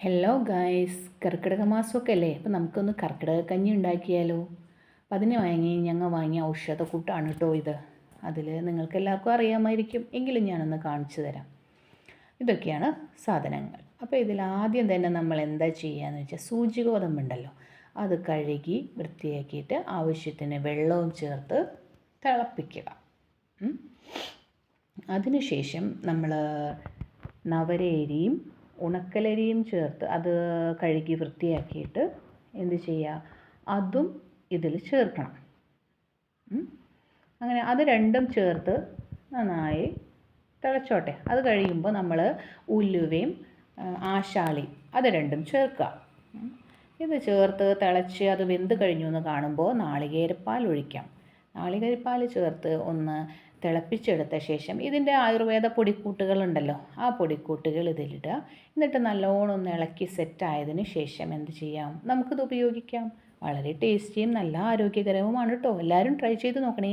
Hello guys, കർക്കിടക മാസമൊക്കെ അല്ലേ. അപ്പോൾ നമുക്കൊന്ന് കർക്കിടക കഞ്ഞി ഉണ്ടാക്കിയാലോ. അപ്പം അതിന് ഞങ്ങൾ വാങ്ങിയ ഔഷധക്കൂട്ടാണ് കേട്ടോ ഇത്. അതിൽ നിങ്ങൾക്ക് എല്ലാവർക്കും അറിയാമായിരിക്കും, എങ്കിലും ഞാനൊന്ന് കാണിച്ചു തരാം. ഇതൊക്കെയാണ് സാധനങ്ങൾ. അപ്പോൾ ഇതിൽ ആദ്യം തന്നെ നമ്മൾ എന്താ ചെയ്യുകയെന്ന് വെച്ചാൽ, സൂചി ഗോതമ്പുണ്ടല്ലോ, അത് കഴുകി വൃത്തിയാക്കിയിട്ട് ആവശ്യത്തിന് വെള്ളവും ചേർത്ത് തിളപ്പിക്കുക. അതിനുശേഷം നമ്മൾ നവരയരിയും ഉണക്കലരിയും ചേർത്ത് അത് കഴുകി വൃത്തിയാക്കിയിട്ട് എന്ത് ചെയ്യുക, അതും ഇതിൽ ചേർക്കണം. അങ്ങനെ അത് രണ്ടും ചേർത്ത് നന്നായി തിളച്ചോട്ടെ. അത് കഴിയുമ്പോൾ നമ്മൾ ഉലുവയും ആശാളിയും അത് രണ്ടും ചേർക്കുക. ഇത് ചേർത്ത് തിളച്ച് അത് വെന്ത് കഴിഞ്ഞു എന്ന് കാണുമ്പോൾ നാളികേരപ്പാൽ ഒഴിക്കാം. നാളികേരപ്പാൽ ചേർത്ത് ഒന്ന് തിളപ്പിച്ചെടുത്ത ശേഷം ഇതിൻ്റെ ആയുർവേദ പൊടിക്കൂട്ടുകളുണ്ടല്ലോ, ആ പൊടിക്കൂട്ടുകൾ ഇതിലിടുക. എന്നിട്ട് നല്ലോണം ഒന്ന് ഇളക്കി സെറ്റായതിന് ശേഷം എന്ത് ചെയ്യാം, നമുക്കിത് ഉപയോഗിക്കാം. വളരെ ടേസ്റ്റിയും നല്ല ആരോഗ്യകരവുമാണ് കേട്ടോ. എല്ലാവരും ട്രൈ ചെയ്ത് നോക്കണേ.